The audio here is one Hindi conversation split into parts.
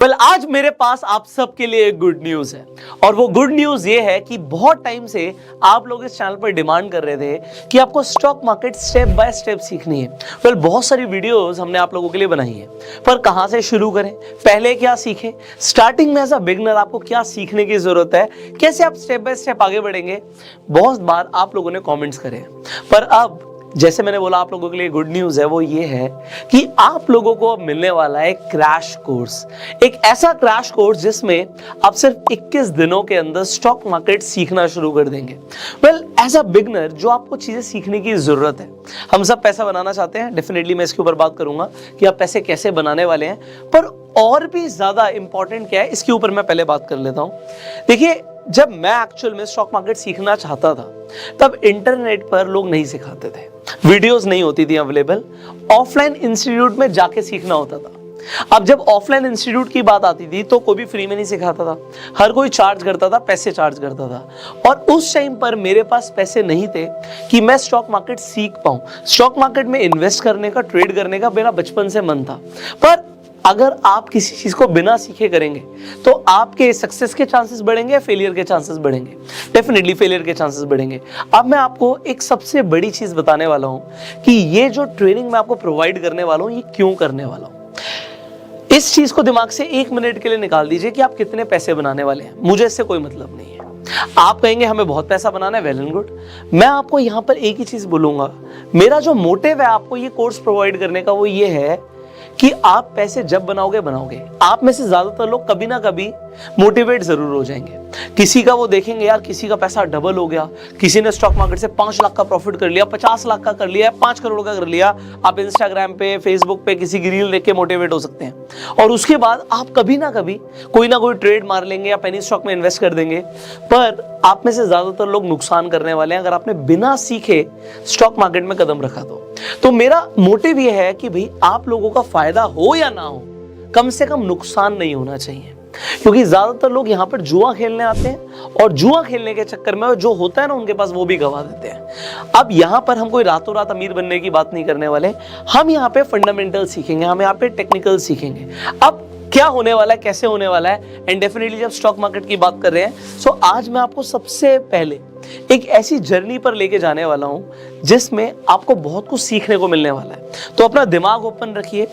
आज मेरे पास आप सबके लिए एक गुड न्यूज है और वो गुड न्यूज ये है कि बहुत टाइम से आप लोग इस चैनल पर डिमांड कर रहे थे कि आपको stock market step by step सीखनी है। बहुत सारी वीडियोस हमने आप लोगों के लिए बनाई है, पर कहां से शुरू करें, पहले क्या सीखें, स्टार्टिंग में एज अ बिगनर आपको क्या सीखने की जरूरत है, कैसे आप स्टेप बाय स्टेप आगे बढ़ेंगे। बहुत बार आप लोगों ने कॉमेंट्स करे, पर अब जैसे मैंने बोला आप लोगों के लिए गुड न्यूज है, वो ये है कि आप लोगों को अब मिलने वाला है क्रैश कोर्स। एक ऐसा क्रैश कोर्स जिसमें आप सिर्फ 21 दिनों के अंदर स्टॉक मार्केट सीखना शुरू कर देंगे। एज अ बिगनर जो आपको चीजें सीखने की जरूरत है, हम सब पैसा बनाना चाहते हैं, डेफिनेटली मैं इसके ऊपर बात करूंगा कि आप पैसे कैसे बनाने वाले हैं, पर और भी ज्यादा इंपॉर्टेंट क्या है इसके ऊपर मैं पहले बात कर लेता हूं। देखिए, जब मैं एक्चुअल में स्टॉक मार्केट सीखना चाहता था तब इंटरनेट पर लोग नहीं सिखाते थे, वीडियोस नहीं होती थी अवेलेबल, ऑफलाइन इंस्टीट्यूट में जाके सीखना होता था। अब जब ऑफलाइन इंस्टीट्यूट की बात आती थी तो कोई भी फ्री में नहीं सिखाता था, हर कोई चार्ज करता था, पैसे चार्ज करता था। और उस टाइम पर मेरे पास पैसे नहीं थे कि मैं स्टॉक मार्केट सीख पाऊं। स्टॉक मार्केट में इन्वेस्ट करने का, ट्रेड करने का मेरा बचपन से मन था, पर अगर आप किसी चीज को बिना सीखे करेंगे तो आपके सक्सेस के चांसेस बढ़ेंगे या फेलियर के चांसेस बढ़ेंगे? डेफिनेटली फेलियर के चांसेस बढ़ेंगे। अब मैं आपको एक सबसे बड़ी चीज बताने वाला हूं कि ये जो ट्रेनिंग मैं आपको प्रोवाइड करने वाला हूं, ये क्यों करने वाला हूं। इस चीज को दिमाग से 1 मिनट के लिए निकाल दीजिए कि आप कितने पैसे बनाने वाले हैं। मुझे इससे कोई मतलब नहीं है। आप कहेंगे हमें बहुत पैसा बनाना है, वेल एंड गुड। मैं आपको यहां पर एक ही चीज बोलूंगा, मेरा जो मोटिव है आपको ये कोर्स प्रोवाइड करने का, वो ये है कि आप पैसे जब बनाओगे, आप में से ज्यादातर लोग कभी ना कभी मोटिवेट जरूर हो जाएंगे। किसी का वो देखेंगे, यार किसी का पैसा डबल हो गया, किसी ने स्टॉक मार्केट से 5 लाख का प्रॉफिट कर लिया, 50 लाख का कर लिया, 5 करोड़ का कर लिया। आप इंस्टाग्राम पे, फेसबुक पे किसी की रील देख के मोटिवेट हो सकते हैं और उसके बाद आप कभी ना कभी कोई ना कोई ट्रेड मार लेंगे या पेनी स्टॉक में इन्वेस्ट कर देंगे। पर आप में से ज्यादातर लोग नुकसान करने वाले हैं अगर आपने बिना सीखे स्टॉक मार्केट में कदम रखा तो मेरा मोटिव यह है कि भाई आप लोगों का फायदा हो या ना हो, कम से कम नुकसान नहीं होना चाहिए। क्योंकि ज्यादातर लोग यहां पर जुआ खेलने आते हैं और जुआ खेलने के चक्कर में जो होता है ना उनके पास, वो भी गवा देते हैं। अब यहां पर हम कोई रातों रात अमीर बनने की बात नहीं करने वाले, हम यहां पे फंडामेंटल सीखेंगे, हम यहां पे टेक्निकल सीखेंगे। अब क्या होने वाला है, कैसे होने वाला है, एंड डेफिनेटली जब स्टॉक मार्केट की बात कर रहे हैं, सो आज मैं आपको सबसे पहले एक ऐसी जर्नी पर लेके जाने वाला हूं जिसमें आपको बहुत कुछ सीखने को मिलने वाला है। तो अपना दिमाग ओपन रखिए।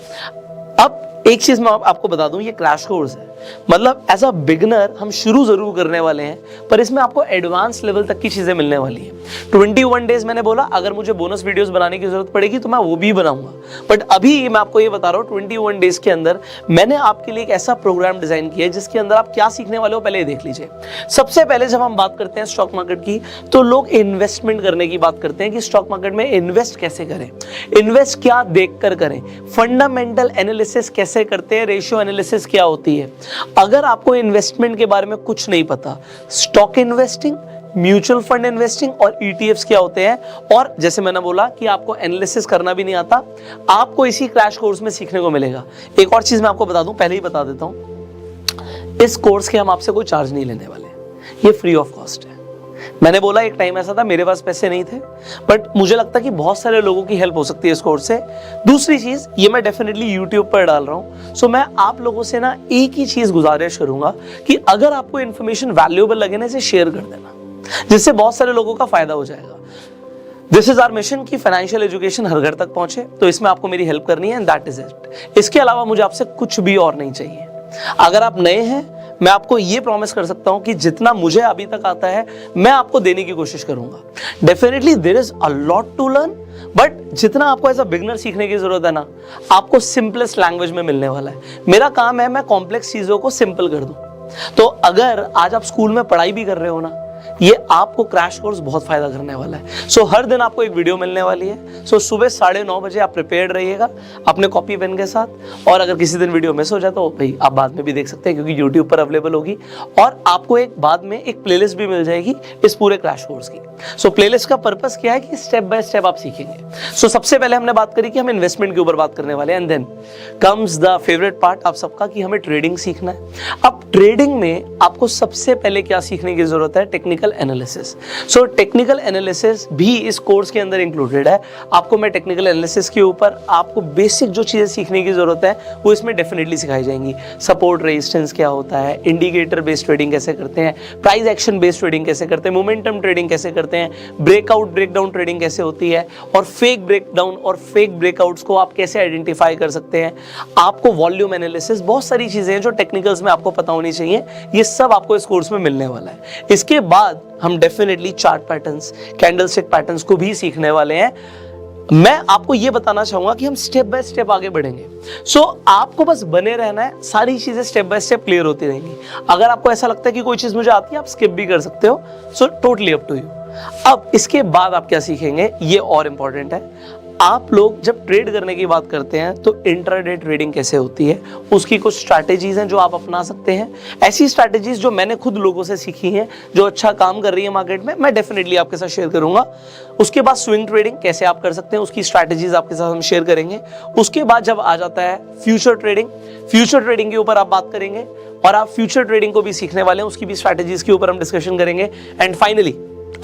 अब एक चीज मैं आपको बता दूं, ये क्रैश कोर्स है, मतलब एज अ बिगनर हम शुरू जरूर करने वाले हैं, पर इसमें आपको एडवांस लेवल तक की चीजें मिलने वाली है। 21 डेज मैंने बोला, अगर मुझे बोनस वीडियोस बनाने की जरूरत पड़ेगी तो मैं वो भी बनाऊंगा, बट अभी मैं आपको ये बता रहा हूँ 21 डेज के अंदर मैंने आपके लिए एक ऐसा प्रोग्राम डिजाइन किया है जिसके अंदर आप क्या सीखने वाले हो पहले देख लीजिए। सबसे पहले जब हम बात करते हैं स्टॉक मार्केट की तो लोग इन्वेस्टमेंट करने की बात करते हैं कि स्टॉक मार्केट में इन्वेस्ट कैसे करें, इन्वेस्ट क्या देखकर करें, फंडामेंटल एनालिसिस कैसे करते हैं, रेशियो एनालिसिस क्या होती है। अगर आपको इन्वेस्टमेंट के बारे में कुछ नहीं पता, stock investing, mutual fund investing और ईटीएफ्स क्या होते हैं, और जैसे मैंने बोला कि आपको एनालिसिस करना भी नहीं आता, आपको इसी क्रैश कोर्स में सीखने को मिलेगा। एक और चीज मैं आपको बता दूं, पहले ही बता देता हूं, इस कोर्स के हम आपसे कोई चार्ज नहीं लेने वाले, ये फ्री ऑफ कॉस्ट है। मैंने बोला एक टाइम ऐसा था मेरे पास पैसे नहीं थे, बट मुझे लगता कि बहुत सारे लोगों की हेल्प हो सकती है इस कोर्स से। दूसरी चीज, ये मैं डेफिनेटली यूट्यूब पर डाल रहा हूं, सो मैं आप लोगों से ना एक ही चीज गुजारिश करूंगा कि अगर आपको इन्फॉर्मेशन वैल्यूएबल लगे ना, इसे शेयर कर देना, जिससे बहुत सारे लोगों का फायदा हो जाएगा। दिस इज आवर मिशन कि फाइनेंशियल एजुकेशन हर घर तक पहुंचे, तो इसमें आपको मेरी हेल्प करनी है, एंड दैट इज इट। इसके अलावा मुझे आपसे कुछ भी और नहीं चाहिए। अगर आप नए हैं, मैं आपको ये प्रॉमिस कर सकता हूं कि जितना मुझे अभी तक आता है मैं आपको देने की कोशिश करूंगा। Definitely there is a lot to learn, but जितना आपको एज अ बिगनर सीखने की जरूरत है ना, आपको सिंपलेस्ट लैंग्वेज में मिलने वाला है। मेरा काम है मैं कॉम्प्लेक्स चीजों को सिंपल कर दूं। तो अगर आज आप स्कूल में पढ़ाई भी कर रहे हो ना, ये आपको क्रैश कोर्स बहुत फायदा करने वाला है। सो हर दिन आपको एक वीडियो मिलने वाली है। सो सुबह 9:30 बजे आप प्रिपेयर्ड रहिएगा अपने कॉपी पेन के साथ, और अगर किसी दिन वीडियो मिस हो जाए तो भाई आप बाद में भी देख सकते हैं क्योंकि यूट्यूब पर अवेलेबल होगी, और आपको एक बाद में एक प्लेलिस्ट भी मिल जाएगी इस पूरे क्रैश कोर्स की। सो प्लेलिस्ट का पर्पस क्या है कि स्टेप बाय स्टेप आप सीखेंगे। सो सबसे पहले हमने बात करी कि हम इन्वेस्टमेंट के ऊपर बात करने वाले हैं, and then comes the favourite part आप सबका कि हमें ट्रेडिंग सीखना है। अब ट्रेडिंग में आपको सबसे पहले क्या सीखने की जरूरत है, technical technical analysis. So technical analysis भी इस कोर्स के अंदर इंक्लूडेड है। आपको मैं टेक्निकल एनालिसिस के ऊपर आपको बेसिक जो चीज़ें सीखने की ज़रूरत है वो इसमें डेफिनेटली सिखाई जाएंगी। सपोर्ट रेजिस्टेंस क्या होता है, इंडिकेटर बेस्ड ट्रेडिंग कैसे करते हैं, प्राइस एक्शन बेस्ड ट्रेडिंग कैसे करते हैं, मोमेंटम ट्रेडिंग कैसे करते हैं, ब्रेकआउट ब्रेकडाउन ट्रेडिंग कैसे होती है, और फेक ब्रेकडाउन और फेक ब्रेकआउट्स को आप कैसे आइडेंटिफाई कर सकते हैं। आपको वॉल्यूम एनालिसिस, बहुत सारी चीज़ें हैं जो टेक्निकल्स में आपको पता होनी चाहिए, ये सब आपको इस कोर्स में मिलने वाला है। इसके बाद हम definitely chart patterns, candlestick patterns को भी सीखने वाले हैं। मैं आपको ये बताना चाहूंगा कि हम स्टेप बाय स्टेप आगे बढ़ेंगे। सो आपको बस बने रहना है, सारी चीजें स्टेप बाय स्टेप क्लियर होती रहेंगी। अगर आपको ऐसा लगता है कि कोई चीज मुझे आती है, आप स्किप भी कर सकते हो। So totally up to you. अब इसके बाद आप क्या सीखेंगे, ये और इंपॉर्टेंट है। आप लोग जब ट्रेड करने की बात करते हैं तो इंट्राडे ट्रेडिंग कैसे होती है, उसकी कुछ स्ट्रैटेजीज हैं जो आप अपना सकते हैं। ऐसी स्ट्रैटेजीज जो मैंने खुद लोगों से सीखी हैं, जो अच्छा काम कर रही है मार्केट में, मैं डेफिनेटली आपके साथ शेयर करूंगा। उसके बाद स्विंग ट्रेडिंग कैसे आप कर सकते हैं, उसकी स्ट्रैटेजीज आपके साथ हम शेयर करेंगे। उसके बाद जब आ जाता है फ्यूचर ट्रेडिंग, फ्यूचर ट्रेडिंग के ऊपर आप बात करेंगे, और आप फ्यूचर ट्रेडिंग को भी सीखने वाले हैं, उसकी भी स्ट्रैटेजीज के ऊपर हम डिस्कशन करेंगे। एंड फाइनली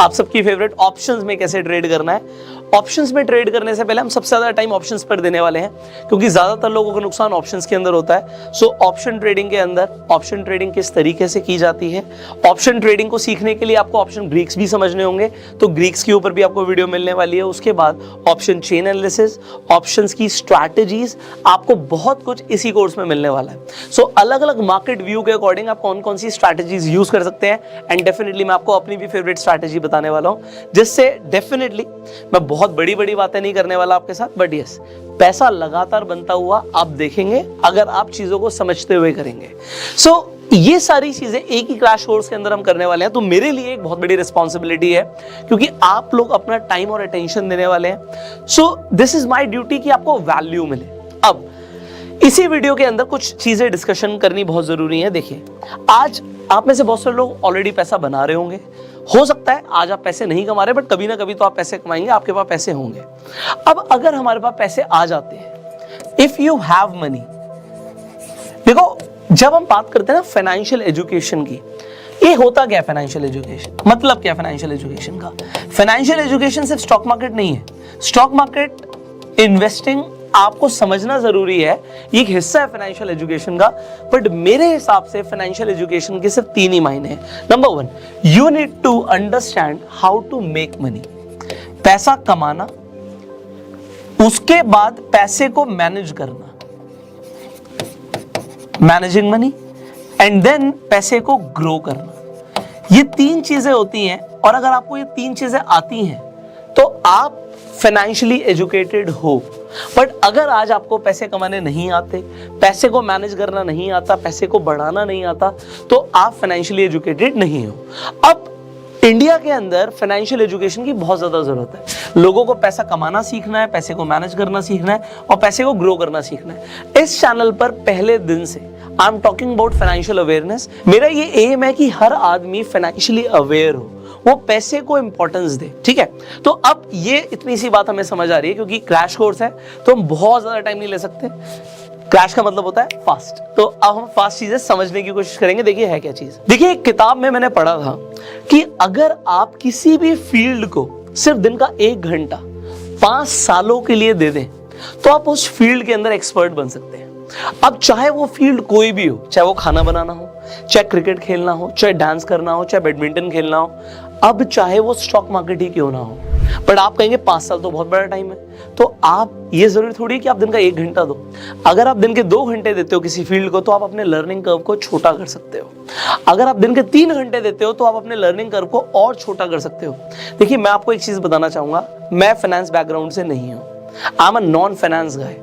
आप सबकी फेवरेट ऑप्शंस में कैसे ट्रेड करना है। ऑप्शंस में ट्रेड करने से पहले हम सबसे ज्यादा टाइम ऑप्शंस पर देने वाले हैं, क्योंकि ज्यादातर लोगों का नुकसान ऑप्शंस के अंदर होता है। सो ऑप्शन ट्रेडिंग के अंदर ऑप्शन ट्रेडिंग किस तरीके से की जाती है, ऑप्शन ट्रेडिंग को सीखने के लिए आपको ऑप्शन ग्रीक्स भी समझने होंगे, तो ग्रीक्स के ऊपर भी आपको वीडियो मिलने वाली है। उसके बाद ऑप्शन चेन एनालिसिस, ऑप्शंस की स्ट्रैटेजीज, आपको बहुत कुछ इसी कोर्स में मिलने वाला है। सो अलग अलग मार्केट व्यू के अकॉर्डिंग आप कौन कौन सी स्ट्रैटेजीज यूज कर सकते हैं, एंड डेफिनेटली मैं आपको अपनी भी फेवरेट स्ट्रैटेजी बताने वाला हूं, जिससे डेफिनेटली मैं बहुत बड़ी बड़ी बातें नहीं करने वाला आपके साथ, बट यस, पैसा लगातार बनता हुआ आप देखेंगे अगर आप चीजों को समझते हुए करेंगे। सो ये सारी चीजें एक ही क्रैश कोर्स के अंदर हम करने वाले हैं, तो मेरे लिए एक बहुत बड़ी रिस्पॉन्सिबिलिटी है, क्योंकि आप लोग अपना टाइम और अटेंशन देने वाले हैं। So this is my duty कि आपको वैल्यू मिले। अब इसी वीडियो के अंदर कुछ चीजें डिस्कशन करनी बहुत जरूरी है। देखिए, आज आप में से बहुत सारे लोग ऑलरेडी पैसा बना रहे होंगे। हो सकता है आज आप पैसे नहीं कमा रहे, बट कभी ना कभी तो आप पैसे कमाएंगे, आपके पास पैसे होंगे। अब अगर हमारे पास पैसे आ जाते हैं, इफ यू हैव मनी, देखो जब हम बात करते हैं ना फाइनेंशियल एजुकेशन की, ये होता क्या है फाइनेंशियल एजुकेशन, मतलब क्या फाइनेंशियल एजुकेशन का? फाइनेंशियल एजुकेशन सिर्फ स्टॉक मार्केट नहीं है। स्टॉक मार्केट, इन्वेस्टिंग आपको समझना जरूरी है, ये एक हिस्सा है फाइनेंशियल एजुकेशन का, बट मेरे हिसाब से फाइनेंशियल एजुकेशन के सिर्फ 3 ही मायने हैं। Number 1, you need to understand how to make money, पैसा कमाना, उसके बाद पैसे को मैनेज करना, मैनेजिंग मनी, एंड देन पैसे को ग्रो करना। ये 3 चीजें होती हैं, और अगर आपको ये 3 चीजें आती हैं तो आप फाइनेंशियली एजुकेटेड हो। बट अगर आज आपको पैसे कमाने नहीं आते, पैसे को मैनेज करना नहीं आता, पैसे को बढ़ाना नहीं आता, तो आप फाइनेंशियली एजुकेटेड नहीं हो। अब इंडिया के अंदर फाइनेंशियल एजुकेशन की बहुत ज्यादा जरूरत है। लोगों को पैसा कमाना सीखना है, पैसे को मैनेज करना सीखना है, और पैसे को ग्रो करना सीखना है। इस चैनल पर पहले दिन से I am talking about financial awareness. मेरा ये एम है कि हर आदमी फाइनेंशियली अवेयर हो, वो पैसे को इंपॉर्टेंस दे। ठीक है, तो अब ये इतनी सी बात हमें समझ आ रही है, क्योंकि क्रैश कोर्स है तो हम बहुत ज्यादा टाइम नहीं ले सकते। क्रैश का मतलब होता है फास्ट, तो अब हम फास्ट चीजें समझने की कोशिश करेंगे। देखिए है क्या चीज, देखिए एक किताब में मैंने पढ़ा था कि अगर आप किसी भी फील्ड को सिर्फ दिन का 1 घंटा 5 सालों के लिए दे दें, तो आप उस फील्ड के अंदर एक्सपर्ट बन सकते हैं। अब चाहे वो फील्ड कोई भी हो, चाहे वो खाना बनाना हो, चाहे क्रिकेट खेलना हो, चाहे डांस करना हो, चाहे बैडमिंटन खेलना हो, अब चाहे वो स्टॉक मार्केट ही क्यों ना हो, बट आप कहेंगे 5 साल तो बहुत बड़ा टाइम है, तो आप ये जरूरी थोड़ी है कि आप दिन का 1 घंटा दो। अगर आप दिन के 2 घंटे देते हो किसी फील्ड को, तो आप अपने लर्निंग कर्व को छोटा कर सकते हो। अगर आप दिन के 3 घंटे देते हो, तो आप अपने लर्निंग कर्व को और छोटा कर सकते हो। देखिए मैं आपको एक चीज बताना चाहूंगा, मैं फाइनेंस बैकग्राउंड से नहीं हूं, I am a non finance guy,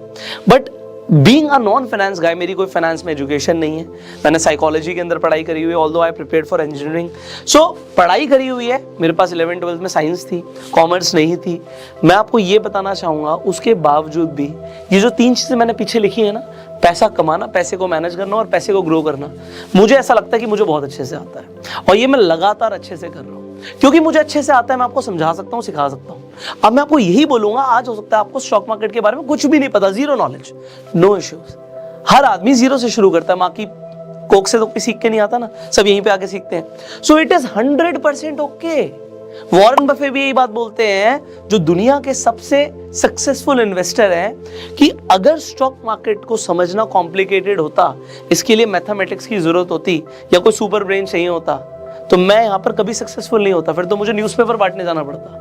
but being a non finance guy, मेरी कोई फाइनेंस में एजुकेशन नहीं है। मैंने साइकोलॉजी के अंदर पढ़ाई करी हुई है, although I prepared for engineering. So पढ़ाई करी हुई है, मेरे पास 11th-12th में साइंस थी, कॉमर्स नहीं थी। मैं आपको ये बताना चाहूँगा, उसके बावजूद भी ये जो 3 चीज़ें मैंने पीछे लिखी है ना, पैसा कमाना, पैसे को मैनेज करना और पैसे को ग्रो करना, मुझे ऐसा लगता है कि मुझे बहुत अच्छे से आता है, और ये मैं लगातार अच्छे से कर रहा हूँ। क्योंकि मुझे अच्छे से आता है, मैं आपको समझा सकता हूँ, सिखा सकता हूँ। अब मैं आपको यही बोलूंगा, आज हो सकता है आपको स्टॉक मार्केट के बारे में कुछ भी नहीं पता, जीरो नॉलेज, नो इश्यूज। हर आदमी जीरो से शुरू करता है, माँ की कोक से तो कोई सीख के नहीं आता ना, सब यहीं पे आके सीखते हैं। So it is 100% okay. Warren Buffett भी यही बात बोलते हैं, जो दुनिया के सबसे सक्सेसफुल इन्वेस्टर हैं, कि अगर स्टॉक मार्केट को समझना कॉम्प्लिकेटेड होता, इसके लिए मैथमेटिक्स की जरूरत होती या कोई सुपर ब्रेन चाहिए होता, तो मैं यहां पर कभी सक्सेसफुल नहीं होता, फिर तो मुझे न्यूज़पेपर बांटने जाना पड़ता।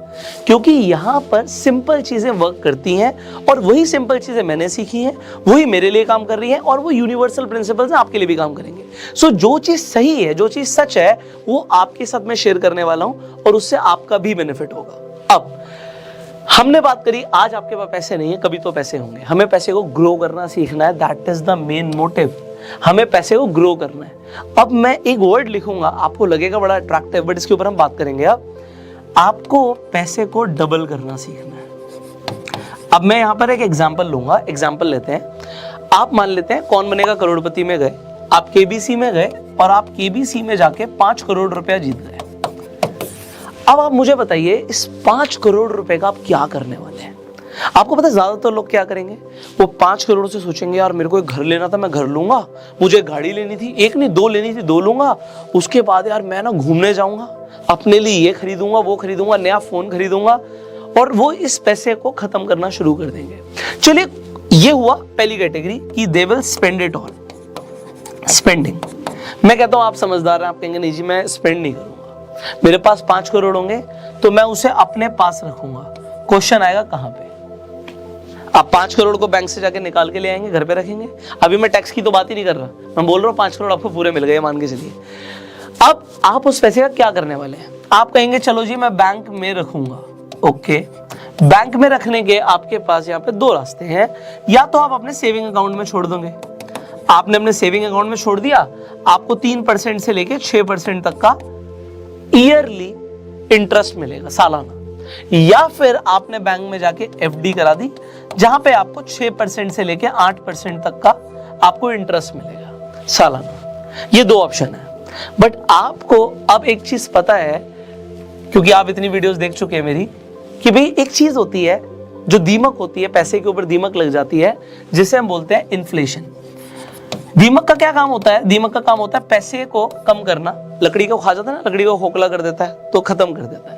क्योंकि यहां पर सिंपल चीजें वर्क करती हैं, और वही सिंपल चीजें मैंने सीखी हैं, वही मेरे लिए काम कर रही हैं, और वो यूनिवर्सल प्रिंसिपल्स हैं, आपके लिए भी काम करेंगे। सो जो चीज सही है, जो चीज सच है, वो आपके साथ मैं शेयर करने वाला हूं, और उससे आपका भी बेनिफिट होगा। अब हमने बात करी, आज आपके पास पैसे नहीं है, कभी तो पैसे होंगे, हमें पैसे को ग्रो करना सीखना है, that is the main motive. हमें पैसे को ग्रो करना है। अब मैं एक वर्ड लिखूंगा, आपको लगेगा बड़ा अट्रैक्टिव, बट इसके ऊपर हम बात करेंगे। अब आपको पैसे को डबल करना सीखना है। अब मैं यहां पर एक एग्जांपल लूंगा, एग्जांपल लेते हैं। आप मान लेते हैं कौन बनेगा करोड़पति में गए, आप केबीसी में गए, और आप केबीसी में जाके 5 करोड़ रुपया जीत गए। अब आप मुझे बताइए, इस 5 करोड़ रुपए का आप क्या करने वाले हैं? आपको पता है ज्यादातर लोग क्या करेंगे, वो 5 करोड़ से सोचेंगे, यार मेरे को एक घर लेना था, मैं घर लूंगा, मुझे गाड़ी लेनी थी, एक नहीं 2 लेनी थी, 2 लूंगा, उसके बाद यार मैं ना घूमने जाऊंगा, अपने लिए ये खरीदूंगा, वो खरीदूंगा, नया फोन खरीदूंगा, और वो इस पैसे को खत्म करना शुरू कर देंगे। चलिए, ये हुआ पहली कैटेगरी कि they will spend it all, spending. मैं कहता हूं आप समझदार हैं, आप कहेंगे नहीं जी मैं स्पेंड नहीं करूंगा, मेरे पास 5 करोड़ होंगे तो मैं उसे अपने पास रखूंगा। क्वेश्चन आएगा कहां पे? आप 5 करोड़ को बैंक से जाके निकाल के ले आएंगे, घर पे रखेंगे? अभी मैं टैक्स की तो बात ही नहीं कर रहा, मैं बोल रहा हूं 5 करोड़ आपको पूरे मिल गए, मान के चलिए। अब आप उस पैसे का क्या करने वाले हैं? आप कहेंगे चलो जी मैं बैंक में रखूंगा। ओके, बैंक में रखने के आपके पास यहाँ पे 2 रास्ते हैं। या तो आप अपने सेविंग अकाउंट में छोड़ दोगे, आपने अपने सेविंग अकाउंट में छोड़ दिया, आपको 3% से लेके 6% तक का ईयरली इंटरेस्ट मिलेगा, सालाना। या फिर आपने बैंक में जाके एफडी करा दी, जहां पे आपको 6% से लेके 8% तक का आपको इंटरेस्ट मिलेगा सालाना। ये 2 ऑप्शन है। बट आपको अब एक चीज पता है, क्योंकि आप इतनी वीडियोस देख चुके हैं मेरी, कि भाई एक चीज होती है जो दीमक होती है, पैसे के ऊपर दीमक लग जाती है, जिसे हम बोलते हैं इन्फ्लेशन। दीमक का क्या काम होता है? दीमक का काम होता है पैसे को कम करना। लकड़ी को खा जाता है ना, लकड़ी को खोखला कर देता है तो खत्म कर देता है।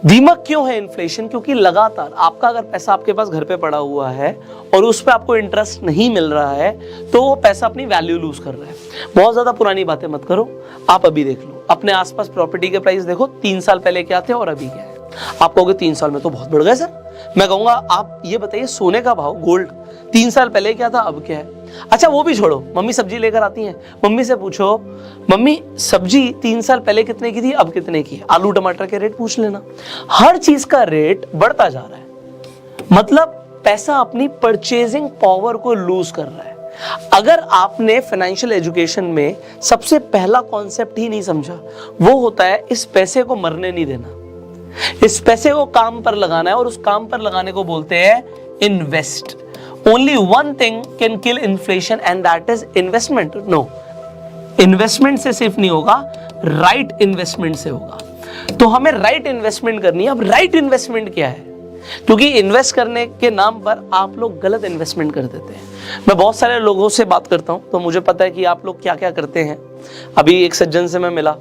दीमक क्यों है इन्फ्लेशन? क्योंकि लगातार आपका अगर पैसा आपके पास घर पे पड़ा हुआ है और उस पे आपको इंटरेस्ट नहीं मिल रहा है, तो वो पैसा अपनी वैल्यू लूज कर रहा है। बहुत ज्यादा पुरानी बातें मत करो, आप अभी देख लो, अपने आसपास प्रॉपर्टी के प्राइस देखो, 3 साल पहले क्या थे और अभी क्या है। आप कहोगे 3 साल में तो बहुत बढ़ गए सर। मैं कहूंगा आप ये बताइए, सोने का भाव, गोल्ड 3 साल पहले क्या था, अब क्या है? अच्छा वो भी छोड़ो, मम्मी सब्जी लेकर आती हैं, मम्मी से पूछो मम्मी सब्जी 3 साल पहले कितने की थी, अब कितने की है? आलू टमाटर के रेट पूछ लेना। हर चीज का रेट बढ़ता जा रहा है, मतलब पैसा अपनी परचेजिंग पावर को लूज कर रहा है। अगर आपने फाइनेंशियल एजुकेशन में सबसे पहला कॉन्सेप्ट ही नहीं समझा, वो होता है इस पैसे को मरने नहीं देना, इस पैसे को काम पर लगाना है, और उस काम पर लगाने को बोलते हैं invest. Only one thing can kill inflation and that is investment. No, investment से सिर्फ नहीं होगा, राइट इन्वेस्टमेंट से होगा। तो हमें राइट इन्वेस्टमेंट करनी है। अब राइट इन्वेस्टमेंट क्या है? क्योंकि इन्वेस्ट करने के नाम पर आप लोग गलत इन्वेस्टमेंट कर देते हैं। मैं बहुत सारे लोगों से बात करता हूं, तो मुझे पता है कि आप लोग क्या क्या करते हैं। अभी एक सज्जन से मैं मिला,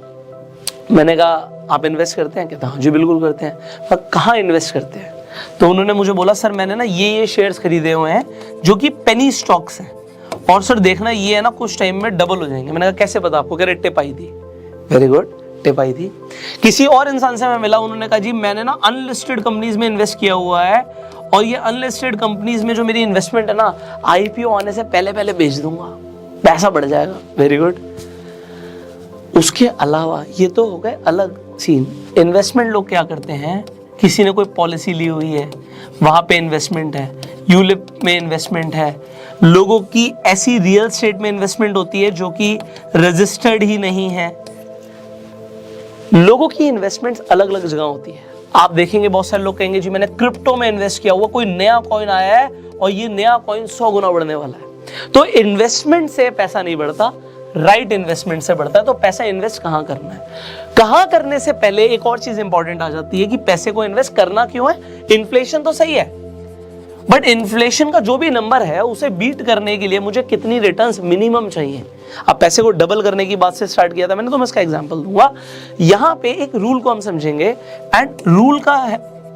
मैंने कहा आप इन्वेस्ट करते हैं? कहता हाँ जी बिल्कुल करते हैं। मैं कहाँ इन्वेस्ट करते हैं? तो उन्होंने मुझे बोला सर मैंने ना ये शेयर्स खरीदे हुए हैं जो कि पेनी स्टॉक्स हैं, और सर देखना ये है ना कुछ टाइम में डबल हो जाएंगे। मैंने कहा कैसे पता आपको? कह रहे टिप आई थी। वेरी गुड, टिप आई थी। किसी और इंसान से मैं मिला, उन्होंने कहा जी मैंने ना अनलिस्टेड कंपनीज में इन्वेस्ट किया हुआ है, और ये अनलिस्टेड कंपनीज में जो मेरी इन्वेस्टमेंट है ना, आईपीओ आने से पहले पहले बेच दूंगा, पैसा बढ़ जाएगा। Very good. उसके अलावा ये तो हो गए अलग सीन। इन्वेस्टमेंट लोग क्या करते हैं, किसी ने कोई पॉलिसी ली हुई है, वहां पे इन्वेस्टमेंट है, यूलिप में इन्वेस्टमेंट है, लोगों की ऐसी रियल एस्टेट में इन्वेस्टमेंट होती है जो कि रजिस्टर्ड ही नहीं है। लोगों की इन्वेस्टमेंट्स अलग अलग जगह होती है। आप देखेंगे बहुत सारे लोग कहेंगे जी मैंने क्रिप्टो में इन्वेस्ट किया हुआ, कोई नया कॉइन आया है और ये नया कॉइन 100 गुना बढ़ने वाला है। तो इन्वेस्टमेंट से पैसा नहीं बढ़ता, राइट इन्वेस्टमेंट से बढ़ता है। तो पैसा इन्वेस्ट कहां करना है? कहां करने से पहले एक और चीज इंपॉर्टेंट आ जाती है कि पैसे को इन्वेस्ट करना क्यों है। इन्फ्लेशन तो सही है, बट इन्फ्लेशन का जो भी नंबर है उसे बीट करने के लिए मुझे कितनी रिटर्न्स मिनिमम चाहिए। अब पैसे को डबल करने की बात से स्टार्ट किया था मैंने, तो मैं इसका एग्जांपल दूंगा। यहां पे एक रूल को हम समझेंगे, एंड रूल का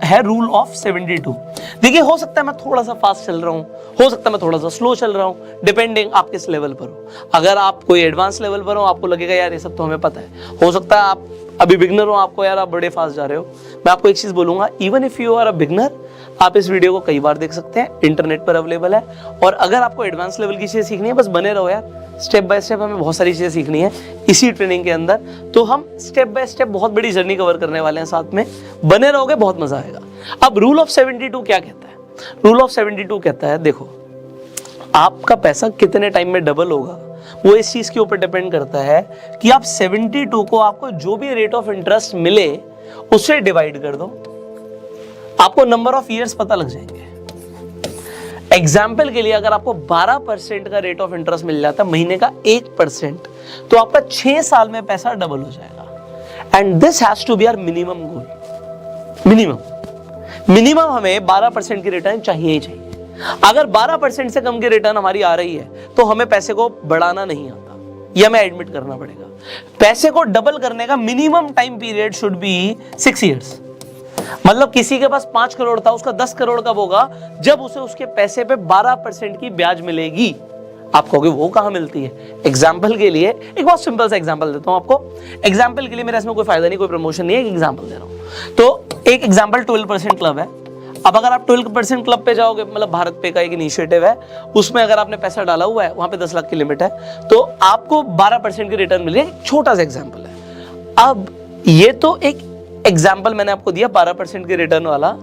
है रूल ऑफ 72। देखिए, हो सकता है मैं थोड़ा सा फास्ट चल रहा हूं, हो सकता है मैं थोड़ा सा स्लो चल रहा हूं, डिपेंडिंग आप किस लेवल पर हो। अगर आप कोई एडवांस लेवल पर हो, आपको लगेगा यार ये सब तो हमें पता है। हो सकता है आप अभी बिगनर हो, आपको यार आप बड़े फास्ट जा रहे हो। मैं आपको एक चीज बोलूंगा, even if you are a beginner, आप इस वीडियो को कई बार देख सकते हैं, इंटरनेट पर अवेलेबल है। और अगर आपको एडवांस लेवल की चीजें सीखनी है, बस बने रहो यार, स्टेप बाय स्टेप हमें बहुत सारी चीजें सीखनी है इसी ट्रेनिंग के अंदर। तो हम स्टेप बाय स्टेप बहुत बड़ी जर्नी कवर करने वाले हैं साथ में, बने रहोगे, बहुत मजा आएगा। अब रूल ऑफ 72 क्या कहता है? रूल ऑफ 72 कहता है, देखो आपका पैसा कितने टाइम में डबल होगा वो इस चीज के ऊपर डिपेंड करता है कि आप 72 को आपको जो भी रेट ऑफ इंटरेस्ट मिले उससे डिवाइड कर दो, आपको नंबर ऑफ ईयर्स पता लग जाएंगे। एग्जाम्पल के लिए अगर आपको 12% का रेट ऑफ इंटरेस्ट मिल जाता है, महीने का 1%, तो आपका 6 साल में पैसा डबल हो जाएगा। And this has to be our minimum goal. Minimum हमें 12% की रिटर्न चाहिए ही चाहिए। अगर 12% से कम की रिटर्न हमारी आ रही है तो हमें पैसे को बढ़ाना नहीं आता, यह हमें एडमिट करना पड़ेगा। पैसे को डबल करने का minimum time period should be 6 years. मतलब किसी के पास 5 करोड़ था, उसका 10 करोड़ कब होगा? जब उसे उसके पैसे पे 12% की ब्याज मिलेगी। आप कहोगे वो कहां मिलती है? एग्जाम्पल के लिए एक बहुत सिंपल सा एग्जाम्पल देता हूं आपको। एग्जाम्पल के लिए, मेरा इसमें कोई फायदा नहीं, कोई प्रमोशन नहीं है, एक एग्जाम्पल दे रहा हूं। तो एक एग्जाम्पल 12% क्लब है। अब अगर आप 12% क्लब पे जाओगे, मतलब भारत पे का एक इनिशिएटिव है, उसमें अगर आपने पैसा डाला हुआ है, वहां पे 10 लाख की लिमिट है, तो आपको 12% की रिटर्न मिल रही है। छोटा सा एग्जाम्पल है। अब ये तो एक एग्जाम्पल मैंने आपको दिया 12% की रिटर्न वाला।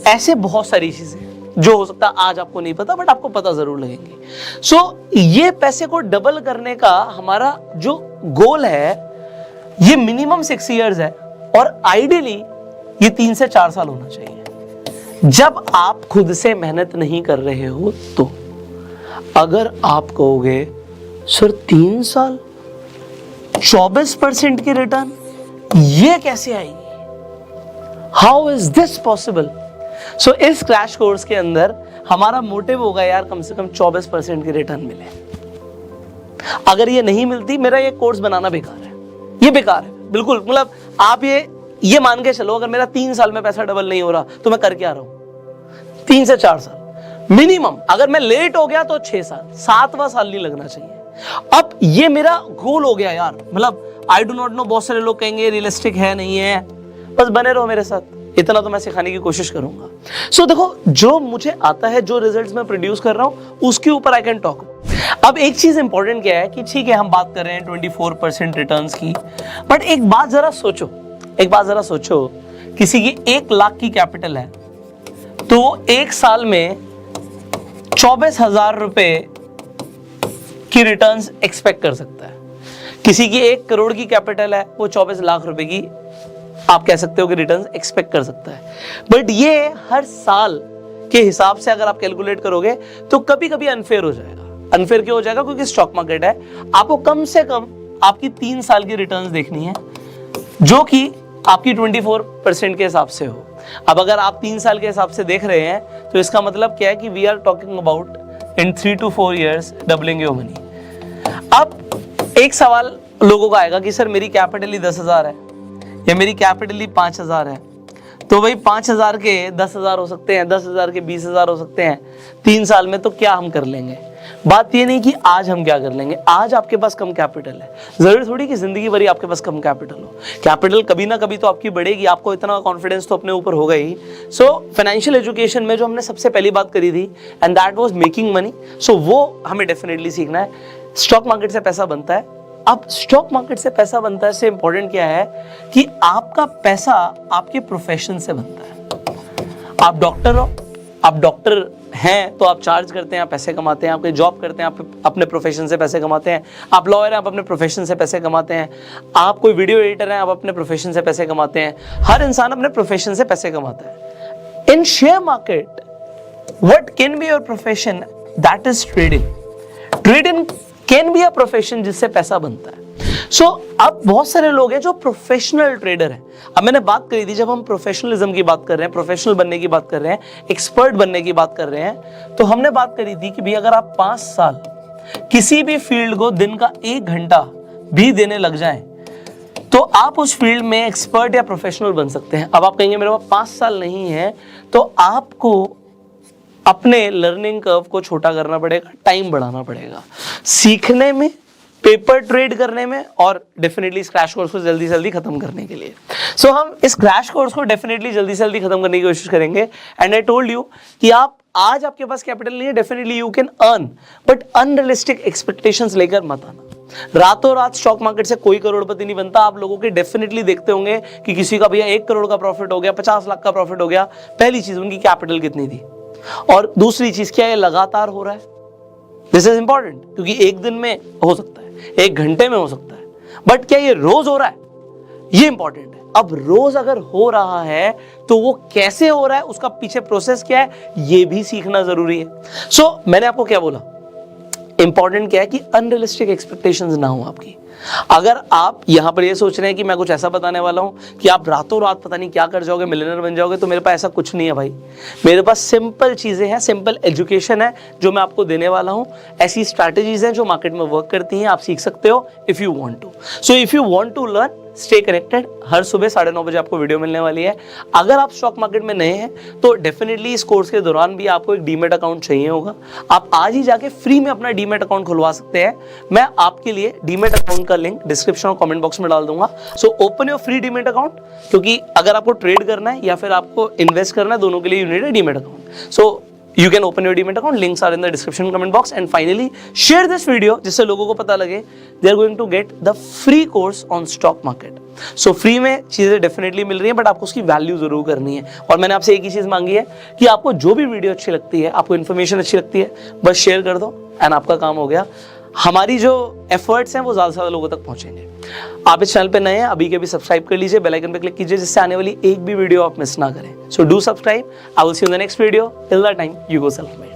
ऐसे बहुत सारी चीजें जो हो सकता है आज आपको नहीं पता, बट आपको पता जरूर लगेंगी। सो ये पैसे को डबल करने का हमारा जो गोल है, ये मिनिमम 6 इयर्स है, और आइडियली ये 3 से 4 साल होना चाहिए। जब आप खुद से मेहनत नहीं कर रहे हो तो। अगर आप कहोगे सर 3 साल 24% की रिटर्न, ये कैसे आएगी? How is this possible? So इस क्रैश कोर्स के अंदर हमारा मोटिव होगा यार कम से कम 24% की रिटर्न मिले। अगर ये नहीं मिलती, मेरा ये कोर्स बनाना बेकार है, ये बेकार है बिल्कुल। मतलब आप ये मान के चलो, अगर मेरा 3 साल में पैसा डबल नहीं हो रहा तो मैं कर क्या रहा हूं? 3 से 4 साल मिनिमम। अगर मैं लेट हो गया तो 6 साल, 7वां साल नहीं लगना चाहिए। अब ये मेरा गोल हो गया यार। मतलब आई डू नॉट नो, बहुत सारे लोग कहेंगे रियलिस्टिक है, नहीं है, बस बने रहो मेरे साथ, इतना तो मैं सिखाने की कोशिश करूंगा। सो देखो, जो मुझे आता है, जो रिजल्ट्स मैं प्रोड्यूस कर रहा हूं, उसके ऊपर आई कैन टॉक। अब एक चीज इंपॉर्टेंट क्या है कि ठीक है हम बात कर रहे हैं 24% रिटर्न्स की, बट एक बात जरा सोचो, किसी की 1 लाख की कैपिटल है तो 1 साल में 24,000 रुपए की रिटर्न्स एक्सपेक्ट कर सकता है। किसी की 1 करोड़ की कैपिटल है, वो 24 लाख रुपए की आप कह सकते हो कि रिटर्न्स एक्सपेक्ट कर सकता है। बट ये हर साल के हिसाब से अगर आप कैलकुलेट करोगे तो कभी कभी अनफेयर हो जाएगा। अनफेयर क्यों हो जाएगा? क्योंकि स्टॉक मार्केट है, आपको कम से कम आपकी 3 साल की रिटर्न्स देखनी है, जो कि आपकी 24% के हिसाब से हो। अब अगर आप 3 साल के हिसाब से देख रहे हैं तो इसका मतलब क्या है कि we are talking about in 3 to 4 years doubling your money. अब एक सवाल लोगों का आएगा कि सर मेरी कैपिटल ही 10,000 है या मेरी कैपिटल ही 5,000 है, तो भाई 5,000 के 10,000 हो सकते हैं, 10,000 के 20,000 हो सकते हैं 3 साल में, तो क्या हम कर लेंगे? बात ये नहीं कि आज हम क्या कर लेंगे, आज आपके पास कम कैपिटल है, जरूरी थोड़ी कि जिंदगी भर आपके पास कम कैपिटल हो। कैपिटल कभी ना कभी तो आपकी बढ़ेगी, आपको इतना कॉन्फिडेंस तो अपने ऊपर होगा ही। सो फाइनेंशियल एजुकेशन में जो हमने सबसे पहली बात करी थी, and that was making money, so वो हमें डेफिनेटली सीखना है। स्टॉक मार्केट से पैसा बनता है। अब स्टॉक मार्केट से पैसा बनता है से इंपॉर्टेंट क्या है कि आपका पैसा आपके प्रोफेशन से बनता है। आप डॉक्टर हो, आप डॉक्टर हैं तो आप चार्ज करते हैं, आप पैसे कमाते हैं। आप कोई जॉब करते हैं, आप अपने प्रोफेशन से पैसे कमाते हैं। आप लॉयर हैं, आप अपने प्रोफेशन से पैसे कमाते हैं। आप कोई वीडियो एडिटर हैं, आप अपने प्रोफेशन से पैसे कमाते हैं। हर इंसान अपने प्रोफेशन से पैसे कमाता है। In share market what can be your profession? That is trading. Trading can be a profession जिससे पैसा बनता है। सो अब बहुत सारे लोग हैं जो प्रोफेशनल ट्रेडर हैं। अब मैंने बात करी थी, जब हम प्रोफेशनलिज्म की बात कर रहे हैं, प्रोफेशनल बनने की बात कर रहे हैं, एक्सपर्ट बनने की बात कर रहे हैं, तो हमने बात करी थी कि भाई अगर आप 5 साल किसी भी फील्ड को दिन का 1 घंटा भी देने लग जाएं तो आप उस फील्ड में एक्सपर्ट या प्रोफेशनल बन सकते हैं। अब आप कहेंगे मेरे पास 5 साल नहीं है, तो आपको अपने लर्निंग कर्व को छोटा करना पड़ेगा, टाइम बढ़ाना पड़ेगा सीखने में, पेपर ट्रेड करने में, और डेफिनेटली इस क्रैश कोर्स को जल्दी से जल्दी खत्म करने के लिए। सो हम इस क्रैश कोर्स को डेफिनेटली जल्दी से जल्दी खत्म करने की कोशिश करेंगे। एंड आई टोल्ड यू कि आप आज आपके पास कैपिटल नहीं है, definitely you can earn, but unrealistic expectations लेकर मत आना। रातों रात स्टॉक मार्केट से कोई करोड़पति नहीं बनता। आप लोगों के डेफिनेटली देखते होंगे कि किसी का भैया 1 करोड़ का प्रॉफिट हो गया, 50 लाख का प्रॉफिट हो गया। पहली चीज उनकी कैपिटल कितनी थी, और दूसरी चीज क्या ये लगातार हो रहा है। दिस इज इंपॉर्टेंट, क्योंकि एक दिन में हो सकता है, 1 घंटे में हो सकता है, बट क्या ये रोज हो रहा है, ये इंपॉर्टेंट है। अब रोज अगर हो रहा है तो वो कैसे हो रहा है, उसका पीछे प्रोसेस क्या है, ये भी सीखना जरूरी है। सो मैंने आपको क्या बोला, इंपॉर्टेंट क्या है कि अनरियलिस्टिक एक्सपेक्टेशंस ना हो आपकी। अगर आप यहां पर ये सोच रहे हैं कि मैं कुछ ऐसा बताने वाला हूं कि आप रातों रात पता नहीं क्या कर जाओगे, मिलियनर बन जाओगे, तो मेरे पास ऐसा कुछ नहीं है भाई। मेरे पास सिंपल चीजें हैं, सिंपल एजुकेशन है जो मैं आपको देने वाला हूं। ऐसी स्ट्रैटेजीज हैं जो मार्केट में वर्क करती हैं, आप सीख सकते हो if you want to. So if you want to learn, stay connected. हर सुबह 9:30 बजे आपको वीडियो मिलने वाली है। अगर आप स्टॉक मार्केट में नए हैं तो डेफिनेटली इस कोर्स के दौरान भी आपको एक डीमेट अकाउंट चाहिए होगा। आप आज ही जाके फ्री में अपना डीमेट अकाउंट खुलवा सकते हैं। मैं आपके लिए डीमेट अकाउंट का लिंक डिस्क्रिप्शन और कमेंट बॉक्स में डाल दूंगा। So open your free demat account, क्योंकि अगर आपको ट्रेड करना है या फिर आपको इन्वेस्ट करना है, दोनों के लिए you need a demat account. So you can open your demat account, links are in the description comment box, and finally share this video जिससे लोगों को पता लगे they are going to get the free course on stock market. So free में चीजें डेफिनेटली मिल रही हैं, बट आपको उसकी वैल्यू जरूर करनी है। और मैंने आपसे एक ही चीज मांगी है कि आपको जो भी वीडियो अच्छी लगती है, आपको इन्फॉर्मेशन अच्छी लगती है, बस शेयर कर दो एंड आपका काम हो गया। हमारी जो एफर्ट्स हैं वो ज्यादा से ज्यादा लोगों तक पहुंचेंगे। आप इस चैनल पे नए हैं, अभी के भी सब्सक्राइब कर लीजिए, बेल आइकन पे क्लिक कीजिए, जिससे आने वाली एक भी वीडियो आप मिस ना करें। So do subscribe. I will see you in the next video. Till that time, you go self made.